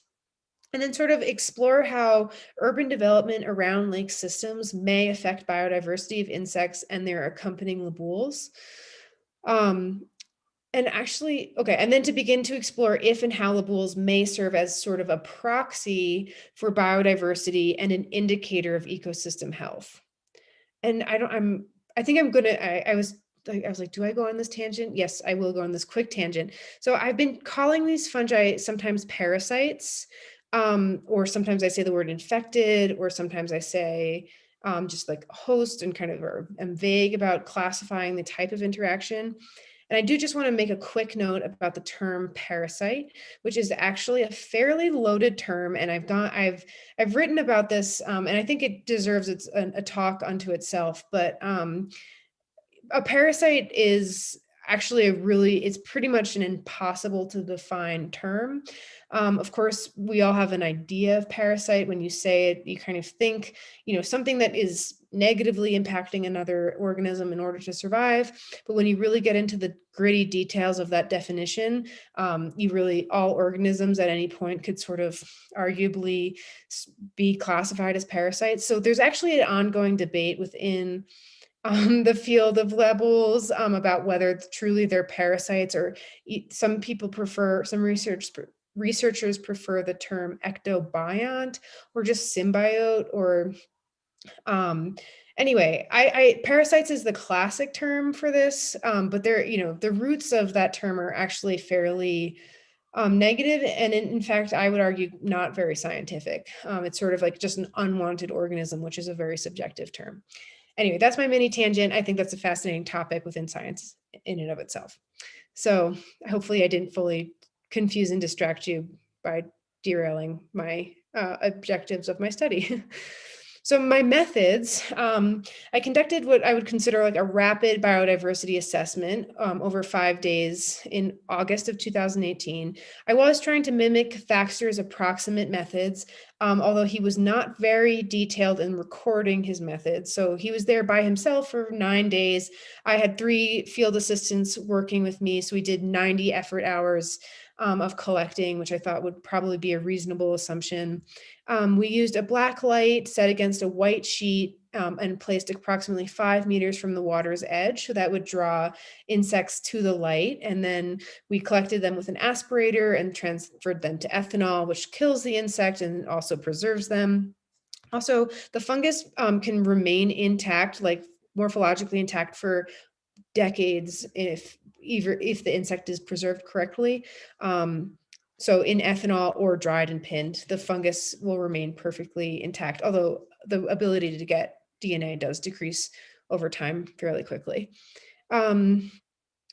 And then sort of explore how urban development around lake systems may affect biodiversity of insects and their accompanying Labouls. And actually, okay, and then to begin to explore if and how Labouls may serve as sort of a proxy for biodiversity and an indicator of ecosystem health. And I think I'm gonna, I was like, do I go on this tangent? Yes, I will go on this quick tangent. So I've been calling these fungi sometimes parasites, or sometimes I say the word infected, or sometimes I say just like host and kind of am vague about classifying the type of interaction. And I do just want to make a quick note about the term parasite, which is actually a fairly loaded term. And I've written about this, and I think it deserves a talk unto itself. But a parasite is actually it's pretty much an impossible to define term. Of course, we all have an idea of parasite. When you say it, you kind of think, something that is negatively impacting another organism in order to survive. But when you really get into the gritty details of that definition, all organisms at any point could sort of arguably be classified as parasites. So there's actually an ongoing debate within the field of Labouls about whether truly they're parasites, or some researchers prefer the term ectobiont or just symbiote, or anyway, parasites is the classic term for this, but the roots of that term are actually fairly negative, and in fact, I would argue not very scientific. It's sort of like just an unwanted organism, which is a very subjective term. Anyway, that's my mini tangent. I think that's a fascinating topic within science in and of itself. So hopefully I didn't fully confuse and distract you by derailing my objectives of my study. So my methods, I conducted what I would consider like a rapid biodiversity assessment over 5 days in August of 2018. I was trying to mimic Thaxter's approximate methods, although he was not very detailed in recording his methods. So he was there by himself for 9 days. I had 3 field assistants working with me. So we did 90 effort hours of collecting, which I thought would probably be a reasonable assumption. We used a black light set against a white sheet and placed approximately 5 meters from the water's edge. So that would draw insects to the light. And then we collected them with an aspirator and transferred them to ethanol, which kills the insect and also preserves them. Also, the fungus can remain intact, like morphologically intact, for decades if the insect is preserved correctly. So in ethanol or dried and pinned, the fungus will remain perfectly intact, although the ability to get DNA does decrease over time fairly quickly.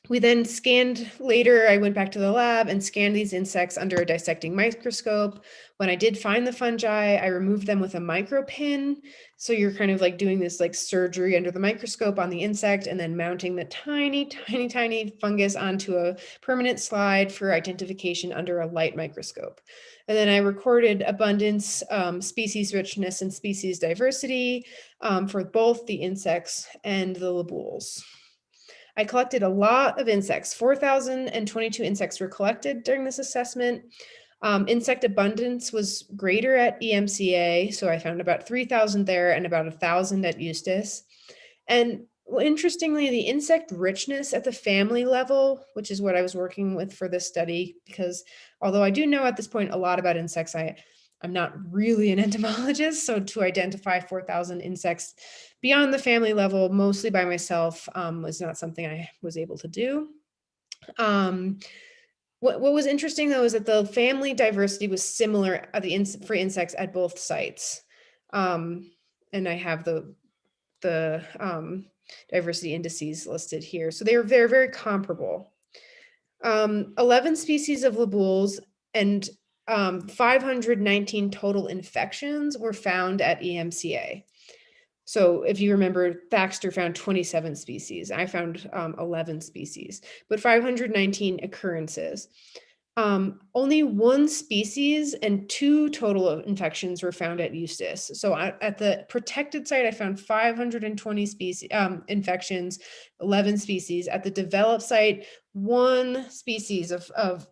We then I went back to the lab and scanned these insects under a dissecting microscope. When I did find the fungi, I removed them with a micropin. So you're kind of like doing this like surgery under the microscope on the insect and then mounting the tiny, tiny, tiny fungus onto a permanent slide for identification under a light microscope. And then I recorded abundance, species richness, and species diversity for both the insects and the Labouls. I collected a lot of insects. 4,022 insects were collected during this assessment. Insect abundance was greater at EMCA, so I found about 3,000 there and about 1,000 at Eustace. And interestingly, the insect richness at the family level, which is what I was working with for this study, because although I do know at this point a lot about insects, I'm not really an entomologist, so to identify 4,000 insects beyond the family level, mostly by myself, was not something I was able to do. What was interesting though is that the family diversity was similar for insects at both sites. And I have the diversity indices listed here. So they're very comparable. 11 species of Laboulbeniales and 519 total infections were found at EMCA. So if you remember, Thaxter found 27 species. I found 11 species, but 519 occurrences. Only 1 species and 2 total of infections were found at Eustis. So at the protected site, I found 520 species infections, 11 species. At the developed site, 1 species of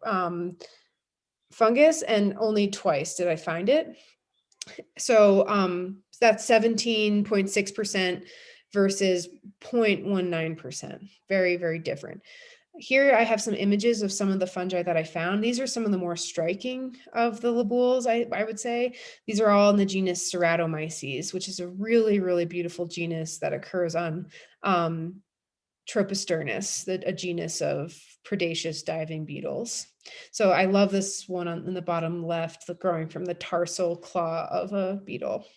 fungus, and only twice did I find it. So that's 17.6% versus 0.19%. Very, very different. Here I have some images of some of the fungi that I found. These are some of the more striking of the Laboulbeniales, I would say. These are all in the genus Ceratomices, which is a really, really beautiful genus that occurs on Tropisternus, a genus of predaceous diving beetles. So I love this one in the bottom left, growing from the tarsal claw of a beetle.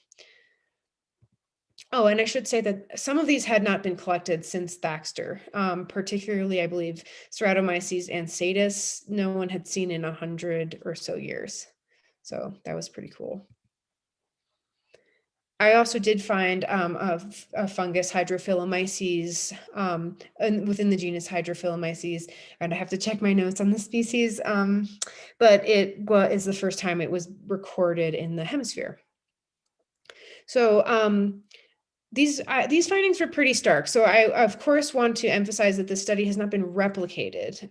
Oh, and I should say that some of these had not been collected since Thaxter, particularly, I believe, Ceratomices and Satis, no one had seen in 100 or so years. So that was pretty cool. I also did find a fungus, Hydrophilomyces, within the genus Hydrophilomyces, and I have to check my notes on the species, but it is the first time it was recorded in the hemisphere. So these findings were pretty stark. So I, of course, want to emphasize that this study has not been replicated.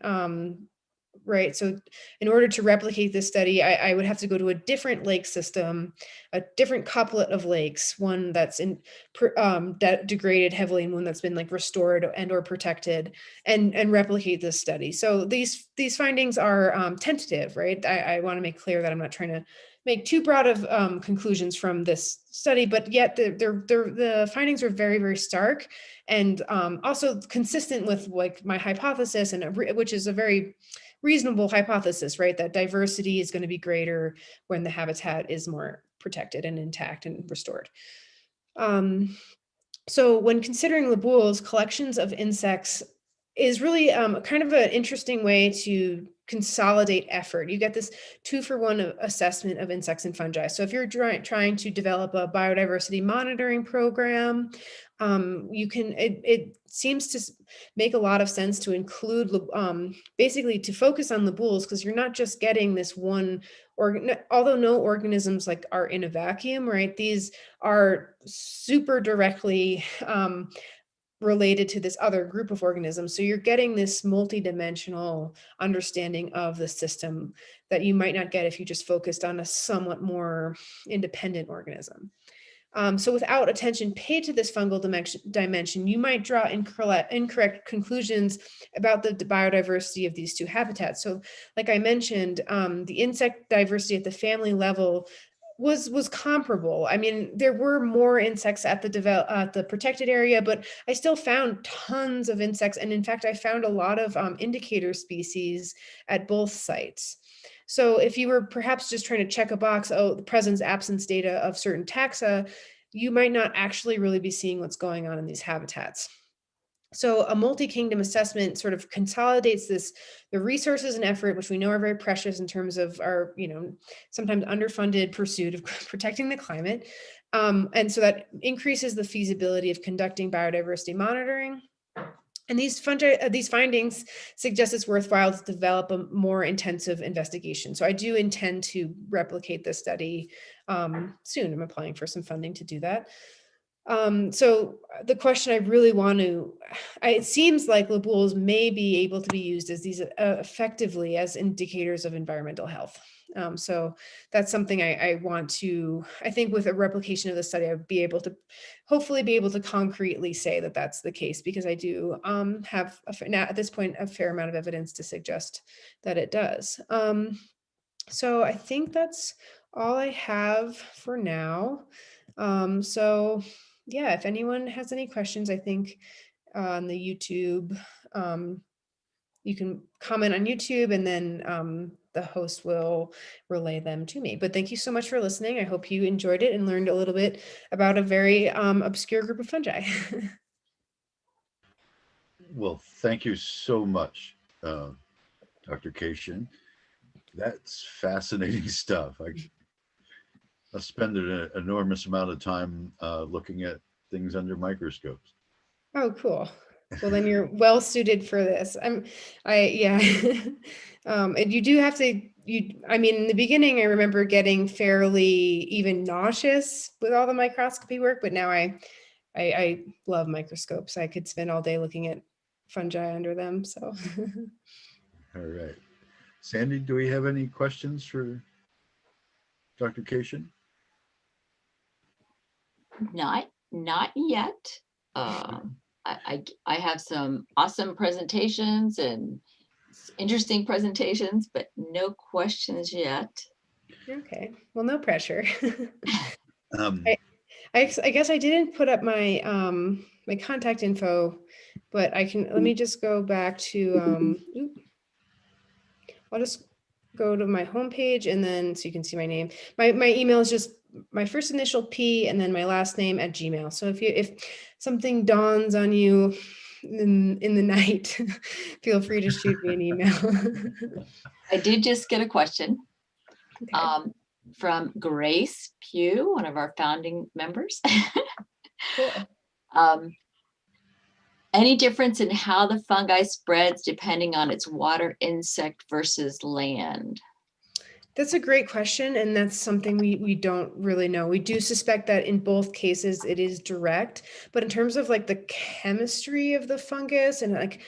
Right. So in order to replicate this study, I would have to go to a different lake system, a different couplet of lakes, one that's degraded heavily and one that's been like restored and or protected, and replicate this study. So these findings are tentative, right? I want to make clear that I'm not trying to make too broad of conclusions from this study, but yet the findings are very, very stark and also consistent with like my hypothesis, and which is a very reasonable hypothesis, right? That diversity is going to be greater when the habitat is more protected and intact and restored. So when considering Laboulbeniales, collections of insects is really kind of an interesting way to consolidate effort. You get this 2-for-1 assessment of insects and fungi. So if you're trying to develop a biodiversity monitoring program, you can, it seems to make a lot of sense to include, basically to focus on Laboulbeniales, because you're not just getting this one, although no organisms like are in a vacuum, right? These are super directly related to this other group of organisms. So you're getting this multidimensional understanding of the system that you might not get if you just focused on a somewhat more independent organism. So without attention paid to this fungal dimension, you might draw incorrect conclusions about the biodiversity of these two habitats. So like I mentioned, the insect diversity at the family level was comparable. I mean, there were more insects at the protected area, but I still found tons of insects. And in fact, I found a lot of indicator species at both sites. So if you were perhaps just trying to check a box, oh, the presence absence data of certain taxa, you might not actually really be seeing what's going on in these habitats. So a multi-kingdom assessment sort of consolidates the resources and effort, which we know are very precious in terms of our, sometimes underfunded pursuit of protecting the climate. And so that increases the feasibility of conducting biodiversity monitoring. And these findings suggest it's worthwhile to develop a more intensive investigation. So I do intend to replicate this study soon. I'm applying for some funding to do that. So the question I really want to, it seems like Laboulbeniales may be able to be used as these effectively as indicators of environmental health. So that's something I want to, I think with a replication of the study, I would be able to hopefully be able to concretely say that that's the case, because I do have now at this point a fair amount of evidence to suggest that it does. So I think that's all I have for now. So yeah, if anyone has any questions, I think on the YouTube you can comment on YouTube, and then the host will relay them to me. But thank you so much for listening. I hope you enjoyed it and learned a little bit about a very obscure group of fungi. Well, thank you so much, Dr. Kaishian. That's fascinating stuff. I spend an enormous amount of time looking at things under microscopes. Oh, cool. Well, then you're well suited for this. Yeah. And you do have to, I mean, in the beginning, I remember getting fairly even nauseous with all the microscopy work, but now I love microscopes. I could spend all day looking at fungi under them. So. All right. Sandy, do we have any questions for Dr. Kaishian? Not yet. I have some awesome presentations and interesting presentations, but no questions yet. Okay. Well, no pressure. Um, I guess I didn't put up my my contact info, but let me just go back to I'll just go to my homepage, and then so you can see my name. My email is just my first initial P and then my last name @gmail. So if something dawns on you in the night, feel free to shoot me an email. I did just get a question Okay. from Grace Pugh, one of our founding members. Cool. Any difference in how the fungi spreads depending on its water insect versus land? That's a great question, and that's something we don't really know. We do suspect that in both cases it is direct, but in terms of like the chemistry of the fungus and like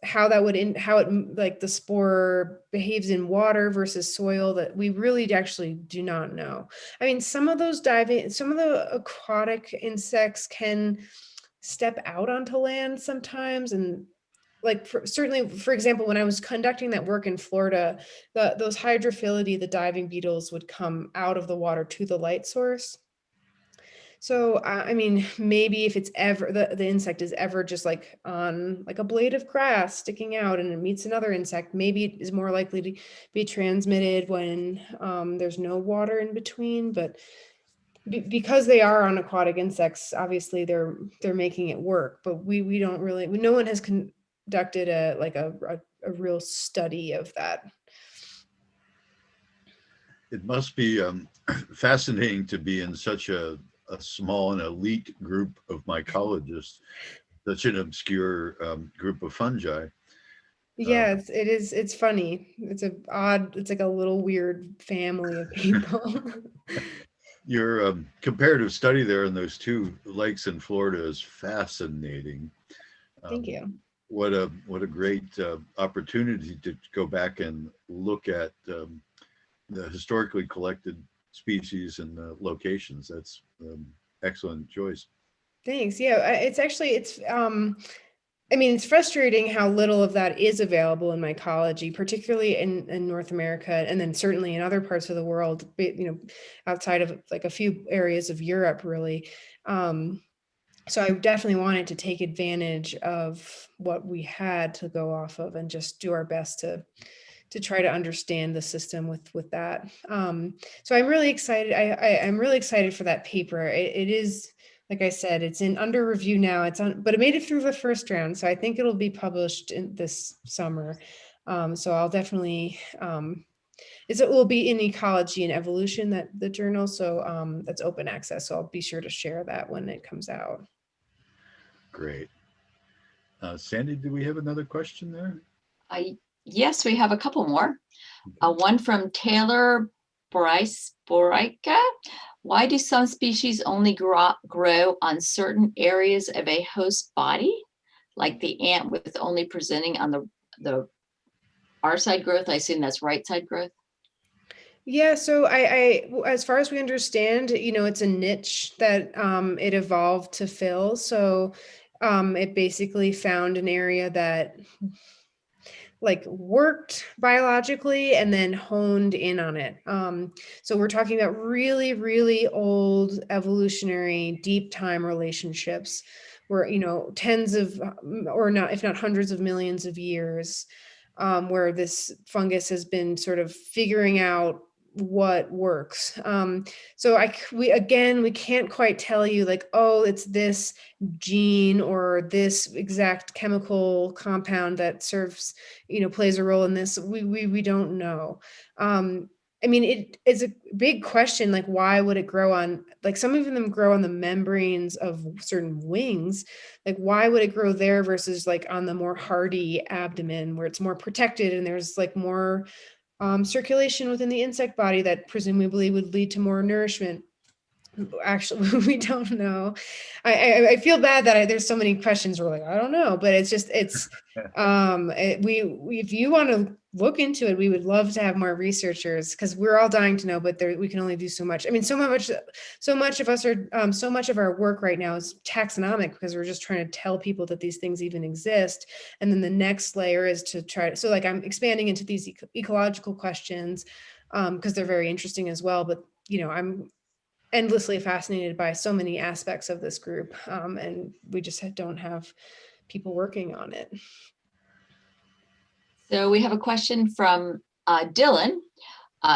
how like the spore behaves in water versus soil, that we really actually do not know. I mean, some of the aquatic insects can step out onto land sometimes, and like certainly, for example, when I was conducting that work in Florida, those hydrophilidae, the diving beetles, would come out of the water to the light source. So I mean, maybe if it's ever the insect is ever just like on like a blade of grass sticking out and it meets another insect, maybe it is more likely to be transmitted when there's no water in between. But because they are on aquatic insects, obviously they're making it work. But we don't really, no one has conducted a real study of that. it must be fascinating to be in such a small and elite group of mycologists, such an obscure group of fungi. Yeah, it's funny. It's like a little weird family of people. Your comparative study there in those two lakes in Florida is fascinating. Thank you. What a great opportunity to go back and look at the historically collected species and locations. That's excellent choice. Thanks. Yeah, I mean, it's frustrating how little of that is available in mycology, particularly in North America, and then certainly in other parts of the world, outside of like a few areas of Europe, really. So I definitely wanted to take advantage of what we had to go off of and just do our best to try to understand the system with that. So I'm really excited. I'm really excited for that paper. It is, like I said, it's under review now. But it made it through the first round, so I think it'll be published in this summer. So I'll definitely. It will be in Ecology and Evolution, that the journal. So that's open access. So I'll be sure to share that when it comes out. Great. Sandy, do we have another question there? Yes, we have a couple more. One from Taylor Borica. Why do some species only grow on certain areas of a host body, like the ant with only presenting on the R side growth? I assume that's right side growth. Yeah, so I as far as we understand, it's a niche that it evolved to fill. So it basically found an area that like worked biologically and then honed in on it. So we're talking about really, really old evolutionary deep time relationships where, you know, tens of, or not, if not hundreds of millions of years, where this fungus has been sort of figuring out what works. So we can't quite tell you like, oh, it's this gene or this exact chemical compound that serves, you know, plays a role in this. We don't know. I mean, it is a big question, like why would it grow on, like some of them grow on the membranes of certain wings, like why would it grow there versus like on the more hardy abdomen where it's more protected and there's like more circulation within the insect body that presumably would lead to more nourishment. Actually, we don't know. I feel bad that there's so many questions. We're like, I don't know, but it's just, we if you want to look into it, we would love to have more researchers because we're all dying to know, but we can only do so much. I mean, so much of us are, so much of our work right now is taxonomic because we're just trying to tell people that these things even exist. And then the next layer is to try, so like I'm expanding into these ecological questions because they're very interesting as well. But, you know, I'm endlessly fascinated by so many aspects of this group, and we just don't have people working on it. So we have a question from Dylan.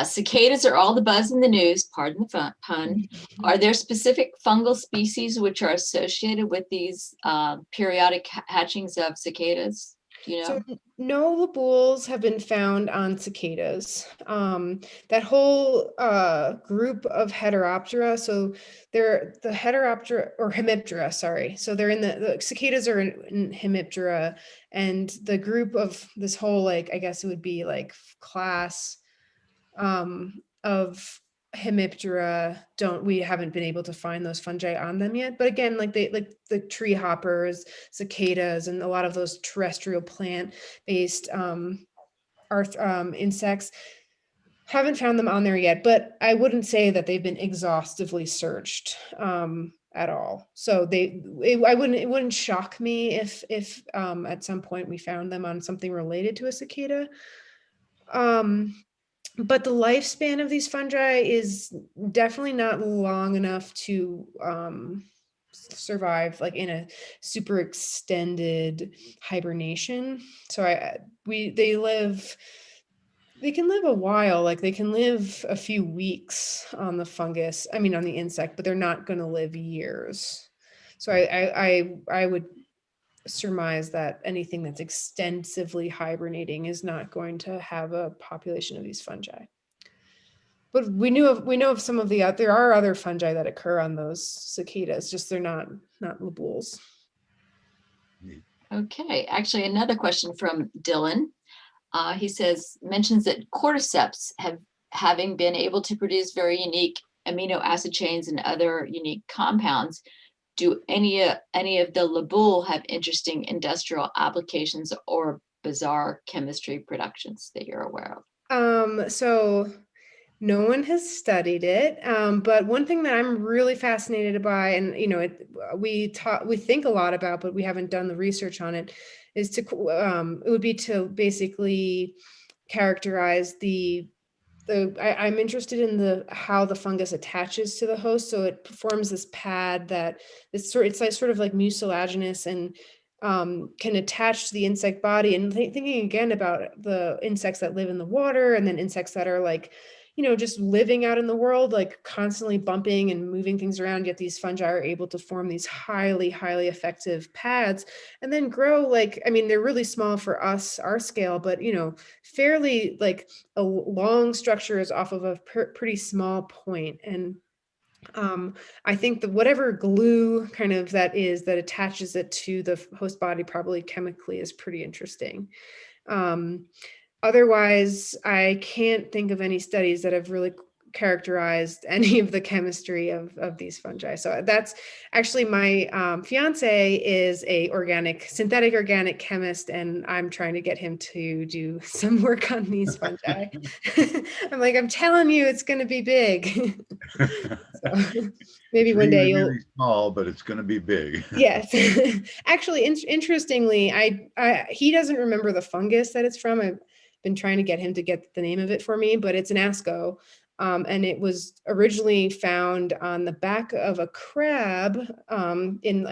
Cicadas are all the buzz in the news, pardon the pun. Are there specific fungal species which are associated with these periodic hatchings of cicadas? Do you know? So no Labouls have been found on cicadas. That whole group of Heteroptera, so they're the Heteroptera or Hemiptera, sorry. So they're in the cicadas are in Hemiptera, and the group of this whole, like, I guess it would be like class of Hemiptera we haven't been able to find those fungi on them yet. But again, like the tree hoppers, cicadas, and a lot of those terrestrial plant-based insects haven't found them on there yet. But I wouldn't say that they've been exhaustively searched at all. So it wouldn't shock me if at some point we found them on something related to a cicada. But the lifespan of these fungi is definitely not long enough to survive like in a super extended hibernation. So they can live a while, like they can live a few weeks on the fungus, I mean on the insect, but they're not going to live years. So I would surmise that anything that's extensively hibernating is not going to have a population of these fungi. But we know of some of there are other fungi that occur on those cicadas, just they're not Labouls. Okay, actually another question from Dylan. He mentions that cordyceps having been able to produce very unique amino acid chains and other unique compounds. Do any of the Laboul have interesting industrial applications or bizarre chemistry productions that you're aware of? So no one has studied it, but one thing that I'm really fascinated by, and you know, we think a lot about, but we haven't done the research on it, is it would be to basically characterize I'm interested in how the fungus attaches to the host. So it forms this pad it's like sort of like mucilaginous and can attach to the insect body. And thinking again about the insects that live in the water and then insects that are like, you know, just living out in the world, like constantly bumping and moving things around, yet these fungi are able to form these highly, highly effective pads and then grow like, I mean, they're really small for us, our scale, but, you know, fairly like a long structure is off of a pretty small point. And I think that whatever glue kind of that attaches it to the host body probably chemically is pretty interesting. Otherwise, I can't think of any studies that have really characterized any of the chemistry of these fungi. So that's actually my fiance is a synthetic organic chemist, and I'm trying to get him to do some work on these fungi. I'm like, I'm telling you, it's going to be big. So maybe It's one day really, you'll. really small, but it's going to be big. Yes. Actually, interestingly, he doesn't remember the fungus that it's from. I've been trying to get him to get the name of it for me, but it's an asco. And it was originally found on the back of a crab in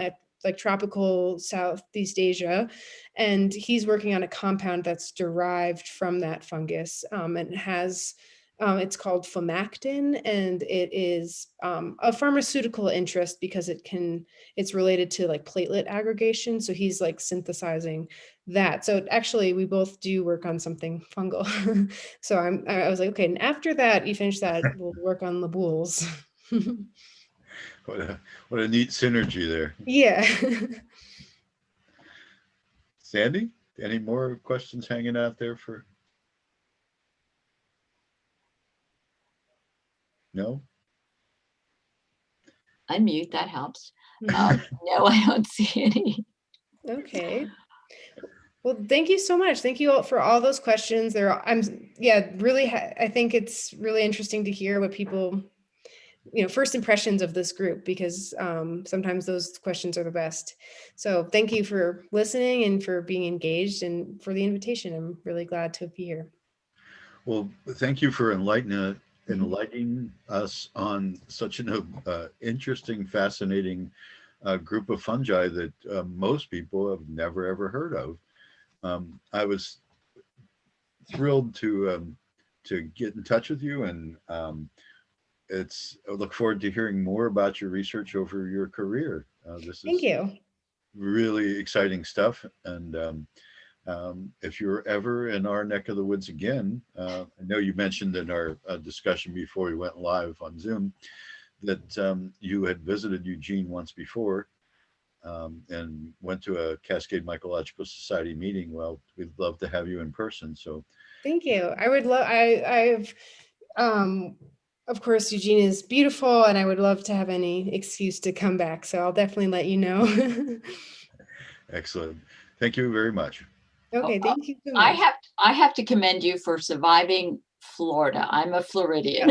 like tropical Southeast Asia. And he's working on a compound that's derived from that fungus and has it's called fomactin, and it is of pharmaceutical interest because it's related to like platelet aggregation. So he's like synthesizing that. So actually we both do work on something fungal. So I was like, okay, and after that, you finish that, we'll work on Labouls. What a neat synergy there. Yeah. Sandy, any more questions hanging out there for? No? Unmute, that helps. No, I don't see any. Okay. Well, thank you so much. Thank you all for all those questions. I think it's really interesting to hear what people, first impressions of this group, because sometimes those questions are the best. So thank you for listening and for being engaged and for the invitation. I'm really glad to be here. Well, thank you for enlightening us on such an interesting, fascinating group of fungi that most people have never ever heard of. I was thrilled to get in touch with you, and I look forward to hearing more about your research over your career. Thank you. Really exciting stuff, and if you're ever in our neck of the woods again, I know you mentioned in our discussion before we went live on Zoom that you had visited Eugene once before and went to a Cascade Mycological Society meeting. Well, we'd love to have you in person. So thank you. I would love, I've, of course, Eugene is beautiful, and I would love to have any excuse to come back. So I'll definitely let you know. excellent. Thank you very much. Okay, thank you so much. I have to commend you for surviving Florida. I'm a Floridian.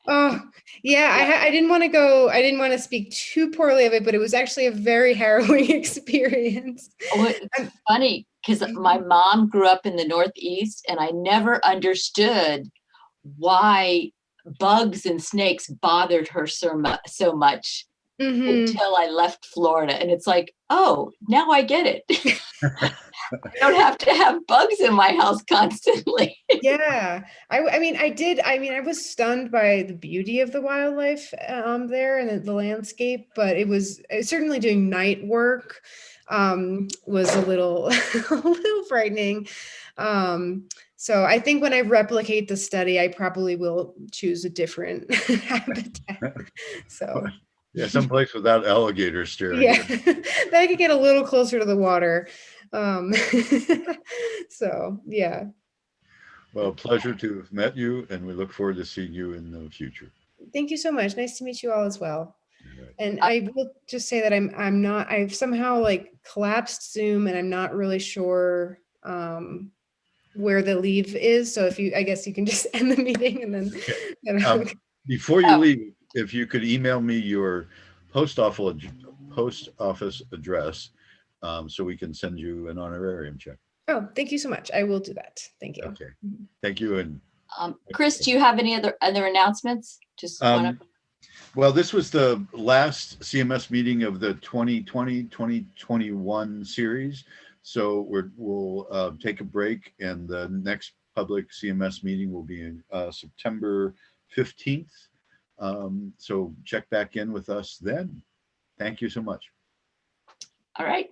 Oh, yeah, I didn't want to go, I didn't want to speak too poorly of it, but it was actually a very harrowing experience. Oh, it's funny because my mom grew up in the Northeast, and I never understood why bugs and snakes bothered her so much until I left Florida. And it's like, oh, now I get it. I don't have to have bugs in my house constantly. Yeah, I was stunned by the beauty of the wildlife there and the landscape, but it was certainly doing night work was a little a little frightening. So I think when I replicate the study, I probably will choose a different habitat. So yeah, someplace without alligators staring. Yeah, that I could get a little closer to the water. So yeah. Well, pleasure to have met you, and we look forward to seeing you in the future. Thank you so much. Nice to meet you all as well. Right. And I will just say that I've somehow like collapsed Zoom, and I'm not really sure where the leave is. So I guess you can just end the meeting and then. Before you leave, if you could email me your post office address, so we can send you an honorarium check. Oh, thank you so much. I will do that. Thank you. Okay, thank you. And Chris, do you have any other announcements? Just well, this was the last CMS meeting of the 2020-2021 series. So we'll take a break, and the next public CMS meeting will be in September 15th. So check back in with us then. Thank you so much. All right.